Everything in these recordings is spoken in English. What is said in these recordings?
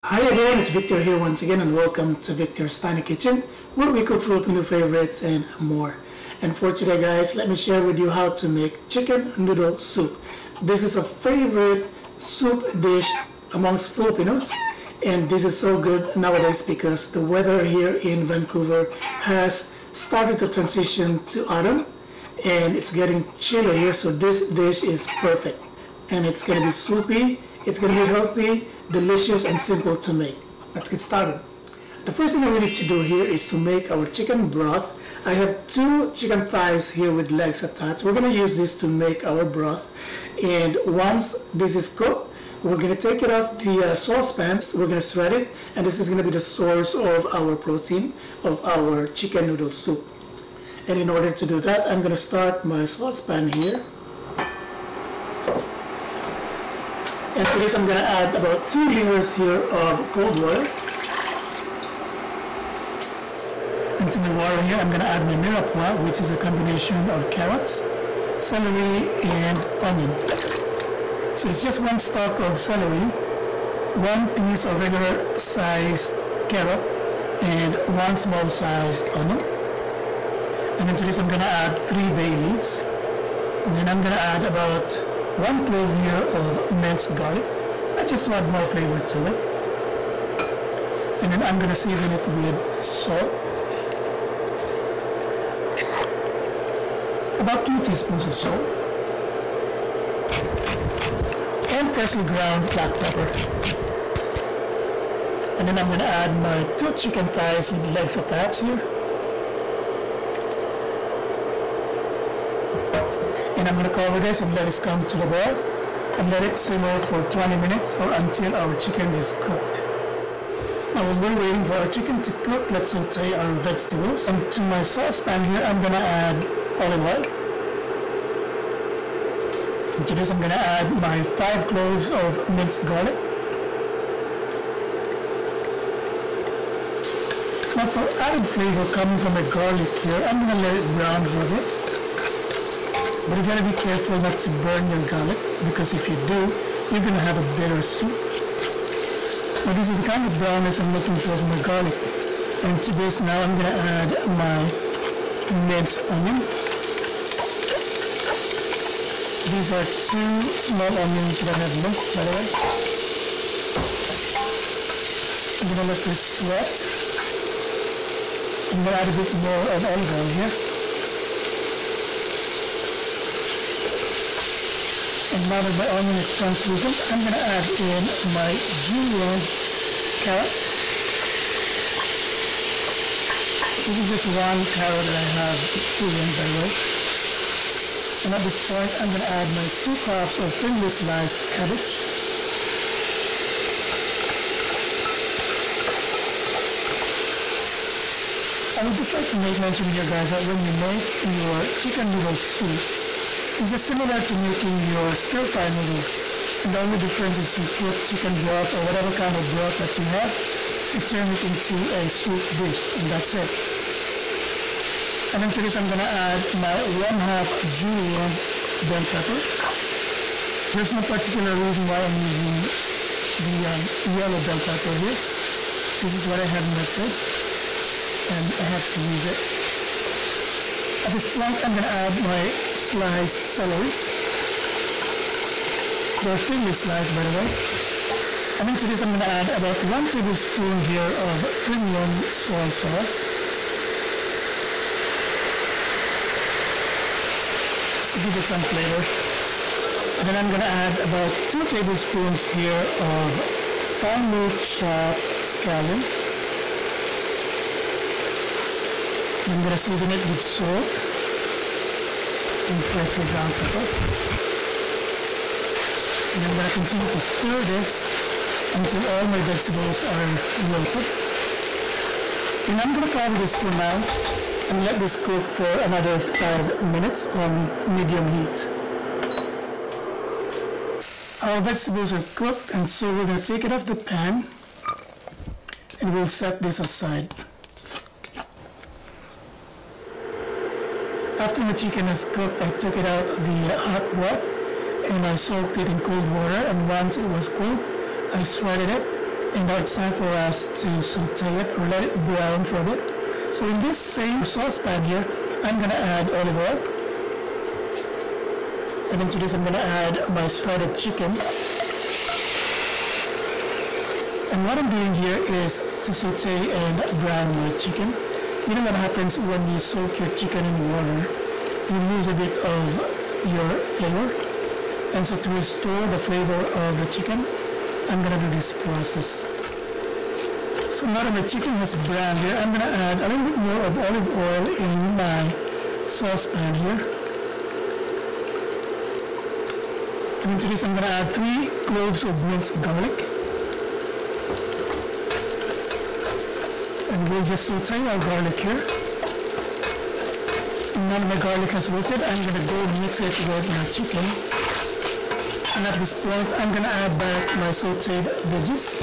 Hi everyone, it's Victor here once again and welcome to Victor's Tiny Kitchen where we cook Filipino favorites and more. And for today guys, let me share with you how to make chicken noodle soup. This is a favorite soup dish amongst Filipinos and this is so good nowadays because the weather here in Vancouver has started to transition to autumn and it's getting chilly here, so this dish is perfect. And it's going to be soupy, it's going to be healthy, delicious and simple to make. Let's get started. The first thing that we need to do here is to make our chicken broth. I have 2 chicken thighs here with legs attached. We're going to use this to make our broth. And once this is cooked, we're going to take it off the saucepan. We're going to shred it, and this is going to be the source of our protein of our chicken noodle soup. And in order to do that, I'm going to start my saucepan here. And to this I'm going to add about 2 liters here of cold water. Into my water here I'm going to add my mirepoix, which is a combination of carrots, celery and onion. So it's just 1 stalk of celery, 1 piece of regular sized carrot and 1 small sized onion. And into this I'm going to add 3 bay leaves. And then I'm going to add about 1 clove here of minced garlic. I just want more flavor to it. And then I'm going to season it with salt. About 2 teaspoons of salt. And freshly ground black pepper. And then I'm going to add my 2 chicken thighs with legs attached here. And I'm going to cover this and let it come to the boil and let it simmer for 20 minutes or until our chicken is cooked. Now while we're waiting for our chicken to cook, let's saute our vegetables. And to my saucepan here, I'm going to add olive oil. And to this I'm going to add my 5 cloves of minced garlic. Now for added flavor coming from the garlic here, I'm going to let it brown for a bit. But you gotta be careful not to burn your garlic, because if you do, you're gonna have a bitter soup. Now this is the kind of brownness I'm looking for from the garlic. And to this now I'm gonna add my minced onion. These are 2 small onions that I have minced, by the way. I'm gonna let this sweat. I'm gonna add a bit more of olive oil here. And now that my onion is translucent, I'm going to add in my julienne carrot. This is just 1 carrot that I have julienne, by the way. And at this point, I'm going to add my 2 cups of thinly sliced cabbage. I would just like to make mention here, guys, that when you make your chicken noodle soup, it's just similar to making your stir-fry noodles. And the only difference is you put chicken broth or whatever kind of broth that you have, you turn it into a soup dish, and that's it. And then to this I'm going to add my 1/2 julienne bell pepper. There's no particular reason why I'm using the yellow bell pepper here. This is what I have in my fridge, and I have to use it. At this point, I'm going to add my sliced celeries. They're thinly sliced, by the way. And into this, I'm going to add about 1 tablespoon here of premium soy sauce. Just to give it some flavor. And then I'm going to add about 2 tablespoons here of finely chopped scallions. I'm going to season it with salt and freshly ground pepper. And I'm going to continue to stir this until all my vegetables are wilted. And I'm going to cover this for now and let this cook for another 5 minutes on medium heat. Our vegetables are cooked, and so we're going to take it off the pan and we'll set this aside. After the chicken is cooked, I took it out the hot broth and I soaked it in cold water, and once it was cold, I shredded it And now it's time for us to saute it or let it brown for a bit. So in this same saucepan here, I'm gonna add olive oil. And into this I'm gonna add my shredded chicken. And what I'm doing here is to saute and brown my chicken. You know what happens when you soak your chicken in water? You lose a bit of your flavor. And so to restore the flavor of the chicken, I'm gonna do this process. So now that my chicken has browned here, I'm gonna add a little bit more of olive oil in my saucepan here. And into this I'm gonna add 3 cloves of minced garlic. And we'll just saute our garlic here. And now that my garlic has wilted, I'm gonna go mix it with my chicken. And at this point, I'm gonna add back my sauteed veggies.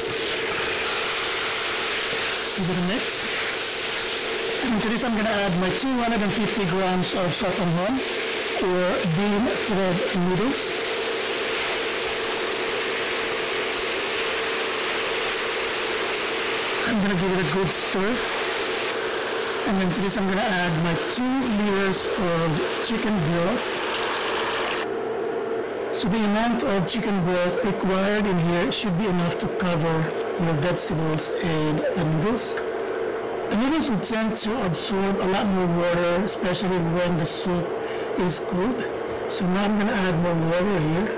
Give it a mix. And into this, I'm gonna add my 250 grams of sotonghon or bean thread noodles. I'm gonna give it a good stir. And then to this, I'm gonna add my 2 liters of chicken broth. So the amount of chicken broth required in here should be enough to cover your vegetables and the noodles. The noodles will tend to absorb a lot more water, especially when the soup is cold. So now I'm gonna add more water here.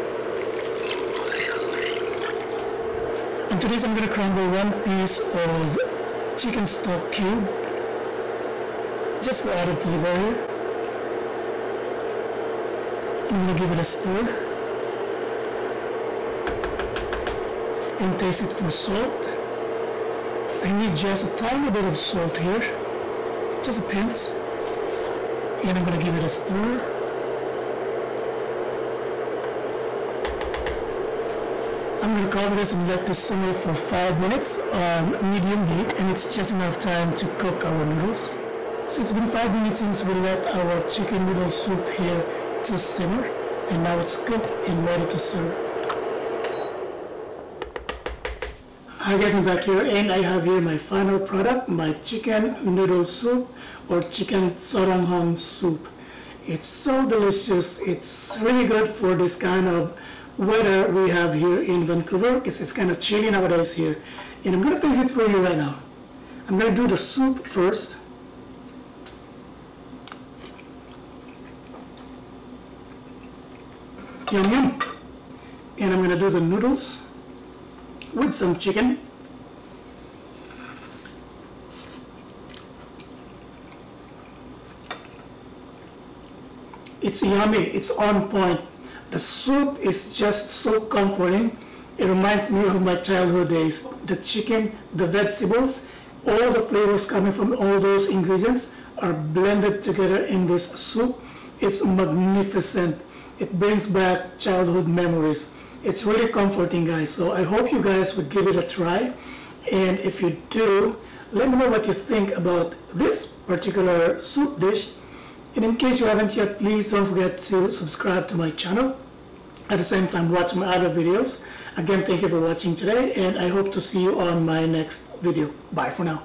And to this I'm gonna crumble 1 piece of chicken stock cube, just for added flavor here. I'm gonna give it a stir. And taste it for salt. I need just a tiny bit of salt here, just a pinch. And I'm gonna give it a stir. I'm gonna cover this and let this simmer for 5 minutes on medium heat, and it's just enough time to cook our noodles. So it's been 5 minutes since we let our chicken noodle soup here to simmer, and now it's cooked and ready to serve. Hi guys, I'm back here and I have here my final product, my chicken noodle soup or chicken sotonghon soup. It's so delicious. It's really good for this kind of weather we have here in Vancouver because it's kind of chilly nowadays here. And I'm going to taste it for you right now. I'm going to do the soup first. Yum yum. And I'm going to do the noodles with some chicken. It's yummy, it's on point. The soup is just so comforting. It reminds me of my childhood days. The chicken, the vegetables, all the flavors coming from all those ingredients are blended together in this soup. It's magnificent. It brings back childhood memories. It's really comforting, guys. So I hope you guys would give it a try. And if you do, let me know what you think about this particular soup dish. And in case you haven't yet, please don't forget to subscribe to my channel. At the same time, watch my other videos. Again, thank you for watching today, and I hope to see you on my next video. Bye for now.